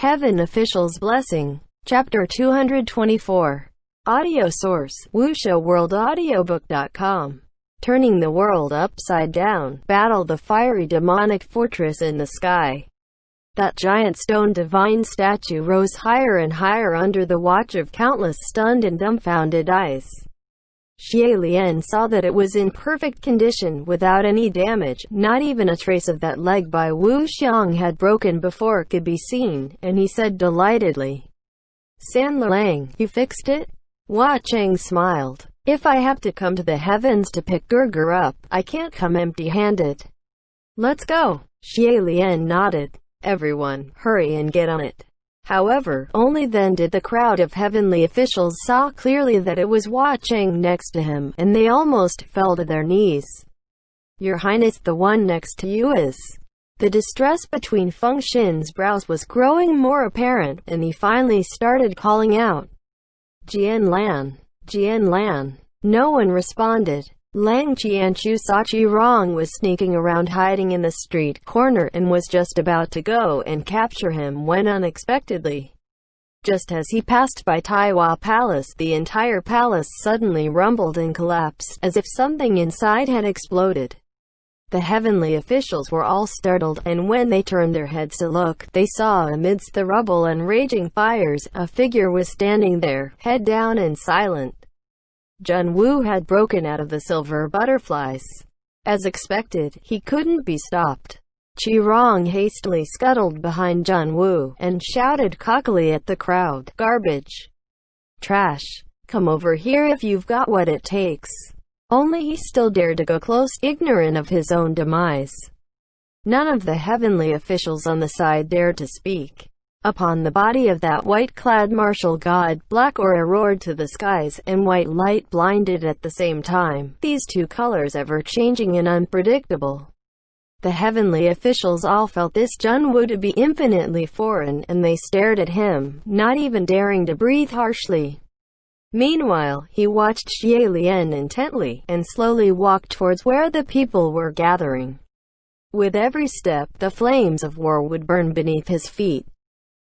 Heaven Official's Blessing. Chapter 224. Audio source: WuXiaWorldAudiobook.com. Turning the world upside down. Battle the fiery demonic fortress in the sky. That giant stone divine statue rose higher and higher under the watch of countless stunned and dumbfounded eyes. Xie Lian saw that it was in perfect condition, without any damage. Not even a trace of that leg by Wu Xiang had broken before it could be seen, and he said delightedly, "San Lang, you fixed it?" Hua Cheng smiled. "If I have to come to the heavens to pick Gerger up, I can't come empty-handed. Let's go." Xie Lian nodded. "Everyone, hurry and get on it." However, only then did the crowd of heavenly officials saw clearly that it was Hua Cheng next to him, and they almost fell to their knees. "Your Highness, the one next to you is..." The distress between Feng Xin's brows was growing more apparent, and he finally started calling out, "Jian Lan! Jian Lan!" No one responded. Lang Qianchu saw Qirong was sneaking around hiding in the street corner and was just about to go and capture him when unexpectedly, just as he passed by Taiwa Palace, the entire palace suddenly rumbled and collapsed, as if something inside had exploded. The heavenly officials were all startled, and when they turned their heads to look, they saw amidst the rubble and raging fires, a figure was standing there, head down and silent. Jun Wu had broken out of the silver butterflies. As expected, he couldn't be stopped. Qirong hastily scuttled behind Jun Wu, and shouted cockily at the crowd, "Garbage! Trash! Come over here if you've got what it takes." Only he still dared to go close, ignorant of his own demise. None of the heavenly officials on the side dared to speak. Upon the body of that white-clad martial god, black aura roared to the skies, and white light blinded at the same time, these two colors ever-changing and unpredictable. The heavenly officials all felt this Jun Wu to be infinitely foreign, and they stared at him, not even daring to breathe harshly. Meanwhile, he watched Xie Lian intently, and slowly walked towards where the people were gathering. With every step, the flames of war would burn beneath his feet.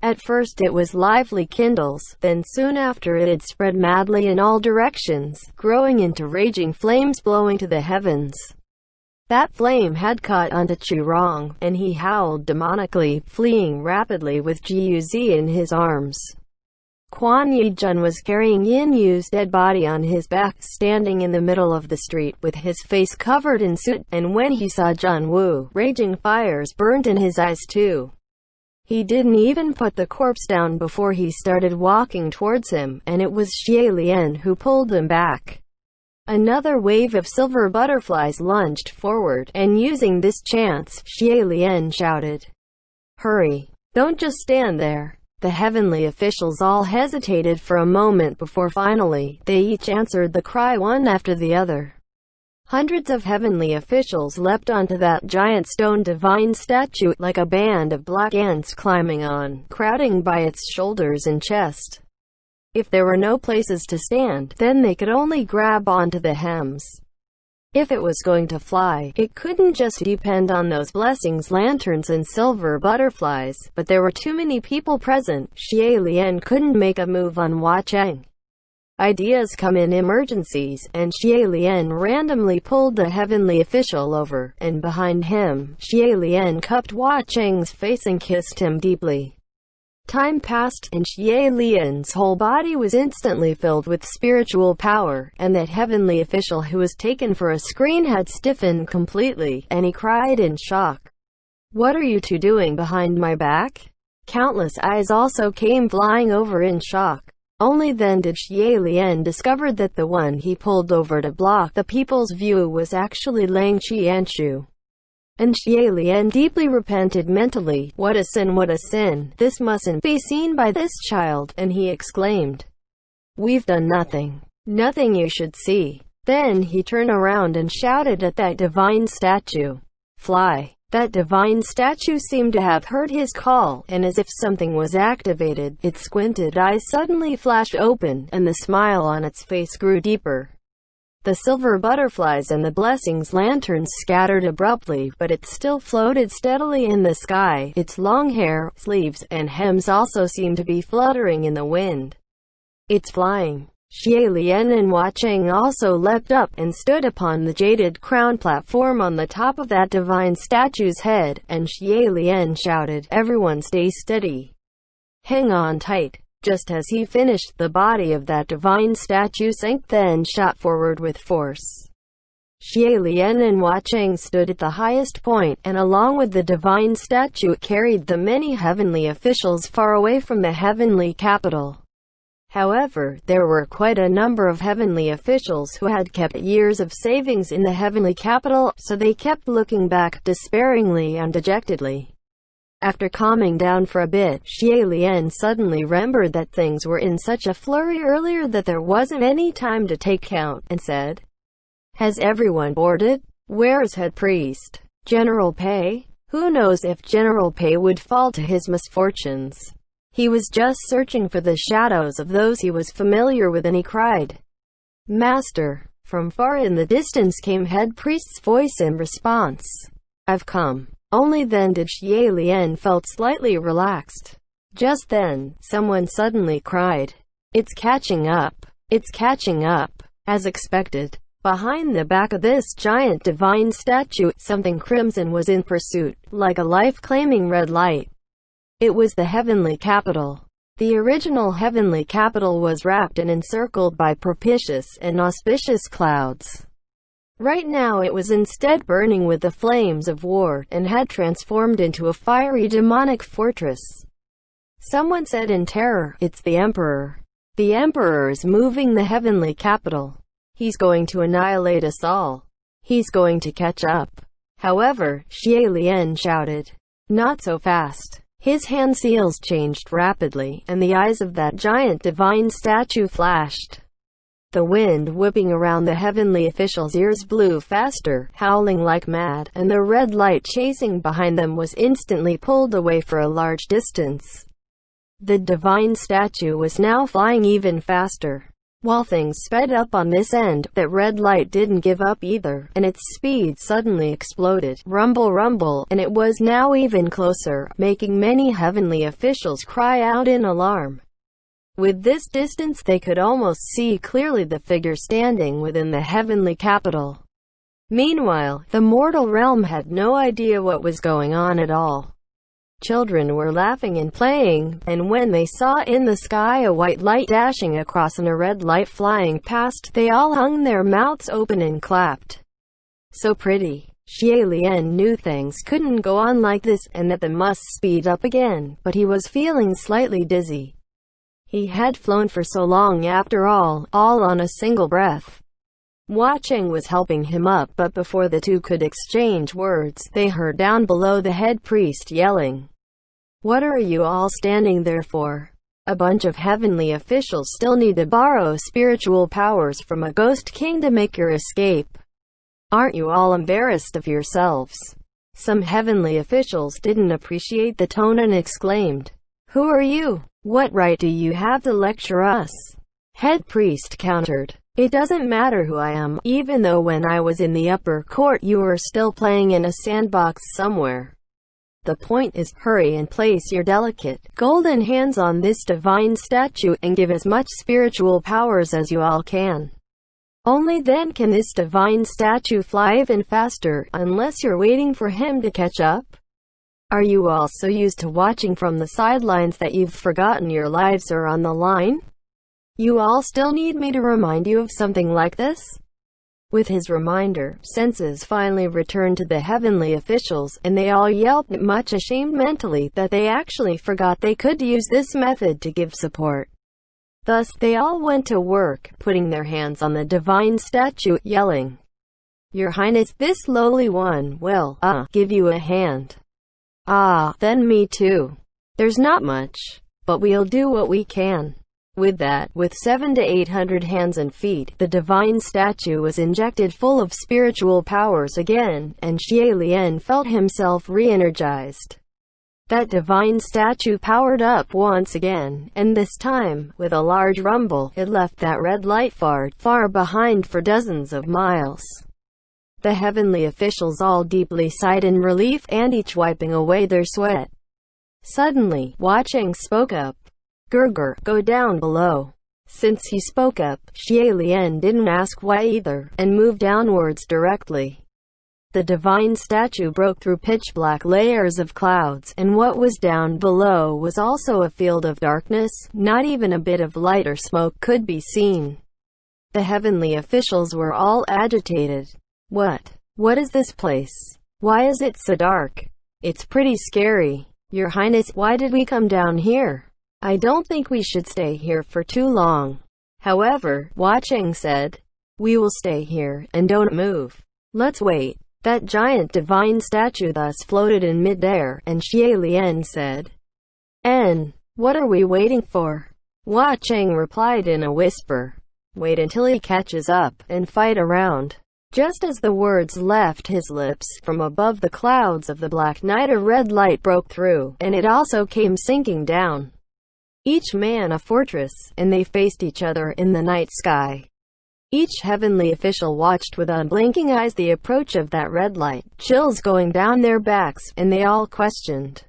At first it was lively kindles, then soon after it had spread madly in all directions, growing into raging flames blowing to the heavens. That flame had caught onto Qirong, and he howled demonically, fleeing rapidly with Jiuzi in his arms. Quan Yijun was carrying Yin Yu's dead body on his back, standing in the middle of the street, with his face covered in soot, and when he saw Jun Wu, raging fires burned in his eyes too. He didn't even put the corpse down before he started walking towards him, and it was Xie Lian who pulled him back. Another wave of silver butterflies lunged forward, and using this chance, Xie Lian shouted, "Hurry! Don't just stand there." The heavenly officials all hesitated for a moment before finally, they each answered the cry one after the other. Hundreds of heavenly officials leapt onto that giant stone divine statue, like a band of black ants climbing on, crowding by its shoulders and chest. If there were no places to stand, then they could only grab onto the hems. If it was going to fly, it couldn't just depend on those blessings, lanterns and silver butterflies, but there were too many people present. Xie Lian couldn't make a move on Hua Cheng. Ideas come in emergencies, and Xie Lian randomly pulled the heavenly official over, and behind him, Xie Lian cupped Hua Cheng's face and kissed him deeply. Time passed, and Xie Lian's whole body was instantly filled with spiritual power, and that heavenly official who was taken for a screen had stiffened completely, and he cried in shock, "What are you two doing behind my back?" Countless eyes also came flying over in shock. Only then did Xie Lian discover that the one he pulled over to block the people's view was actually Lang Qianchu. And Xie Lian deeply repented mentally. What a sin, what a sin! This mustn't be seen by this child, and he exclaimed, "We've done nothing. Nothing you should see." Then he turned around and shouted at that divine statue, "Fly!" That divine statue seemed to have heard his call, and as if something was activated, its squinted eyes suddenly flashed open, and the smile on its face grew deeper. The silver butterflies and the blessings lanterns scattered abruptly, but it still floated steadily in the sky. Its long hair, sleeves, and hems also seemed to be fluttering in the wind. It's flying. Xie Lian and Hua Cheng also leapt up and stood upon the jaded crown platform on the top of that divine statue's head, and Xie Lian shouted, "Everyone stay steady. Hang on tight." Just as he finished, the body of that divine statue sank, then shot forward with force. Xie Lian and Hua Cheng stood at the highest point, and along with the divine statue it carried the many heavenly officials far away from the heavenly capital. However, there were quite a number of heavenly officials who had kept years of savings in the heavenly capital, so they kept looking back, despairingly and dejectedly. After calming down for a bit, Xie Lian suddenly remembered that things were in such a flurry earlier that there wasn't any time to take count, and said, "Has everyone boarded? Where's head priest? General Pei? Who knows if General Pei would fall to his misfortunes?" He was just searching for the shadows of those he was familiar with, and he cried, "Master!" From far in the distance came head priest's voice in response, "I've come." Only then did Xie Lian felt slightly relaxed. Just then, someone suddenly cried, "It's catching up! It's catching up!" As expected, behind the back of this giant divine statue, something crimson was in pursuit, like a life-claiming red light. It was the heavenly capital. The original heavenly capital was wrapped and encircled by propitious and auspicious clouds. Right now it was instead burning with the flames of war, and had transformed into a fiery demonic fortress. Someone said in terror, "It's the Emperor. The Emperor is moving the heavenly capital. He's going to annihilate us all. He's going to catch up." However, Xie Lian shouted, "Not so fast." His hand seals changed rapidly, and the eyes of that giant divine statue flashed. The wind whipping around the heavenly officials' ears blew faster, howling like mad, and the red light chasing behind them was instantly pulled away for a large distance. The divine statue was now flying even faster. While things sped up on this end, that red light didn't give up either, and its speed suddenly exploded. Rumble, rumble, and it was now even closer, making many heavenly officials cry out in alarm. With this distance they could almost see clearly the figure standing within the heavenly capital. Meanwhile, the mortal realm had no idea what was going on at all. Children were laughing and playing, and when they saw in the sky a white light dashing across and a red light flying past, they all hung their mouths open and clapped. So pretty. Xie Lian knew things couldn't go on like this, and that they must speed up again, but he was feeling slightly dizzy. He had flown for so long after all on a single breath. Hua Cheng was helping him up, but before the two could exchange words, they heard down below the head priest yelling, "What are you all standing there for? A bunch of heavenly officials still need to borrow spiritual powers from a ghost king to make your escape. Aren't you all embarrassed of yourselves?" Some heavenly officials didn't appreciate the tone and exclaimed, "Who are you? What right do you have to lecture us?" Head priest countered, "It doesn't matter who I am, even though when I was in the upper court you were still playing in a sandbox somewhere. The point is, hurry and place your delicate, golden hands on this divine statue, and give as much spiritual powers as you all can. Only then can this divine statue fly even faster, unless you're waiting for him to catch up. Are you all so used to watching from the sidelines that you've forgotten your lives are on the line? You all still need me to remind you of something like this?" With his reminder, senses finally returned to the heavenly officials, and they all yelped, much ashamed mentally that they actually forgot they could use this method to give support. Thus, they all went to work, putting their hands on the divine statue, yelling, "Your Highness, this lowly one will, give you a hand." "Ah, then me too. There's not much, but we'll do what we can." With that, with 700 to 800 hands and feet, the divine statue was injected full of spiritual powers again, and Xie Lian felt himself re-energized. That divine statue powered up once again, and this time, with a large rumble, it left that red light far, far behind for dozens of miles. The heavenly officials all deeply sighed in relief, and each wiping away their sweat. Suddenly, Huacheng spoke up. "Gerger, go down below." Since he spoke up, Xie Lian didn't ask why either, and moved downwards directly. The divine statue broke through pitch-black layers of clouds, and what was down below was also a field of darkness. Not even a bit of light or smoke could be seen. The heavenly officials were all agitated. What is this place? Why is it so dark? It's pretty scary. Your Highness, why did we come down here? I don't think we should stay here for too long. However, Huacheng said, "We will stay here, and don't move. Let's wait." That giant divine statue thus floated in mid-air, and Xie Lian said, "En, what are we waiting for?" Huacheng replied in a whisper, "Wait until he catches up, and fight around." Just as the words left his lips, from above the clouds of the black night a red light broke through, and it also came sinking down. Each man a fortress, and they faced each other in the night sky. Each heavenly official watched with unblinking eyes the approach of that red light, chills going down their backs, and they all questioned,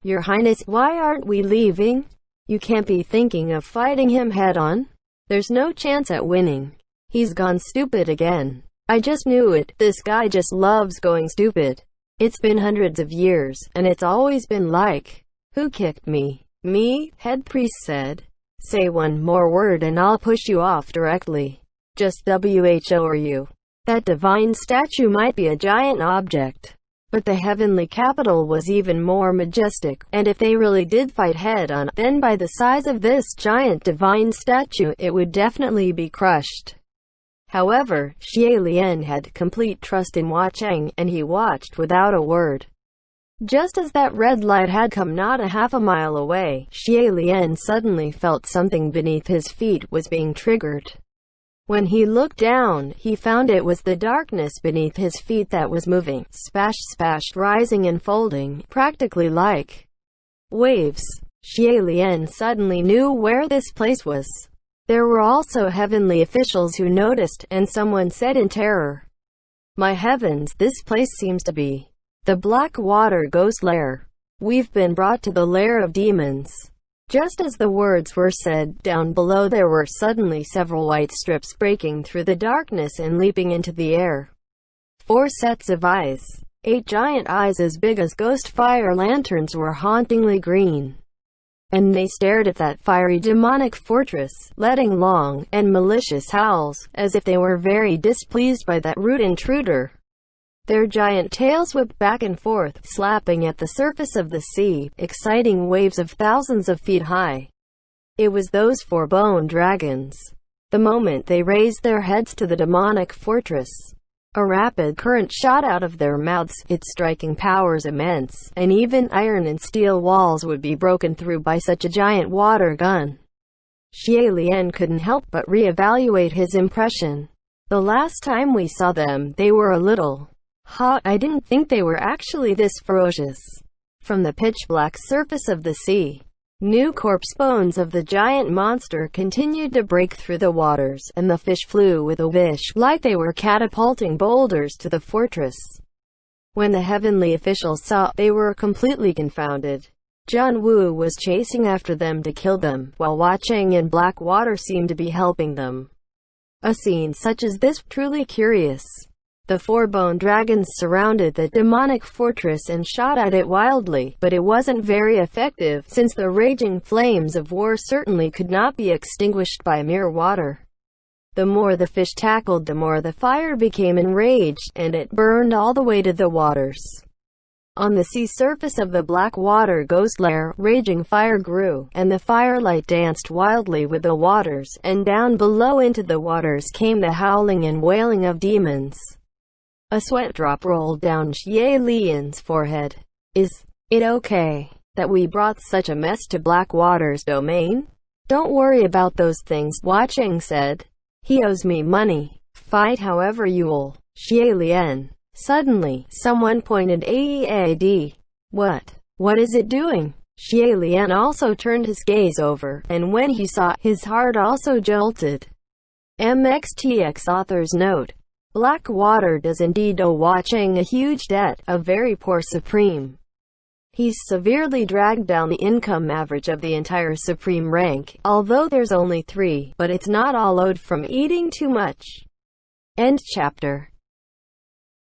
"Your Highness, why aren't we leaving? You can't be thinking of fighting him head-on? There's no chance at winning. He's gone stupid again. I just knew it, this guy just loves going stupid. It's been hundreds of years, and it's always been like, who kicked me? Me?" Head priest said. "Say one more word and I'll push you off directly. Just who are you?" That divine statue might be a giant object, but the heavenly capital was even more majestic, and if they really did fight head-on, then by the size of this giant divine statue, it would definitely be crushed. However, Xie Lian had complete trust in Huacheng, and he watched without a word. Just as that red light had come not a half a mile away, Xie Lian suddenly felt something beneath his feet was being triggered. When he looked down, he found it was the darkness beneath his feet that was moving, splash, rising and folding, practically like waves. Xie Lian suddenly knew where this place was. There were also heavenly officials who noticed, and someone said in terror, "My heavens, this place seems to be the Black Water Ghost Lair. We've been brought to the lair of demons." Just as the words were said, down below there were suddenly several white strips breaking through the darkness and leaping into the air. 4 sets of eyes. 8 giant eyes as big as ghost fire lanterns were hauntingly green. And they stared at that fiery demonic fortress, letting long and malicious howls, as if they were very displeased by that rude intruder. Their giant tails whipped back and forth, slapping at the surface of the sea, exciting waves of thousands of feet high. It was those 4 bone dragons. The moment they raised their heads to the demonic fortress, a rapid current shot out of their mouths, its striking powers immense, and even iron and steel walls would be broken through by such a giant water gun. Xie Lian couldn't help but re-evaluate his impression. The last time we saw them, they were a little hot. I didn't think they were actually this ferocious. From the pitch-black surface of the sea, new corpse bones of the giant monster continued to break through the waters, and the fish flew with a wish, like they were catapulting boulders to the fortress. When the heavenly officials saw, they were completely confounded. John Wu was chasing after them to kill them, while Huacheng and Blackwater seemed to be helping them. A scene such as this, truly curious. The 4 bone dragons surrounded the demonic fortress and shot at it wildly, but it wasn't very effective, since the raging flames of war certainly could not be extinguished by mere water. The more the fish tackled, the more the fire became enraged, and it burned all the way to the waters. On the sea surface of the Blackwater Ghost Lair, raging fire grew, and the firelight danced wildly with the waters, and down below into the waters came the howling and wailing of demons. A sweat drop rolled down Xie Lian's forehead. Is it okay that we brought such a mess to Blackwater's domain? Don't worry about those things, Huacheng said. He owes me money. Fight however you'll. Xie Lian. Suddenly, someone pointed AEAD. What? What is it doing? Xie Lian also turned his gaze over, and when he saw, his heart also jolted. MXTX author's note. Blackwater does indeed owe Hua Cheng a huge debt, a very poor supreme. He's severely dragged down the income average of the entire supreme rank, although there's only 3, but it's not all owed from eating too much. End chapter.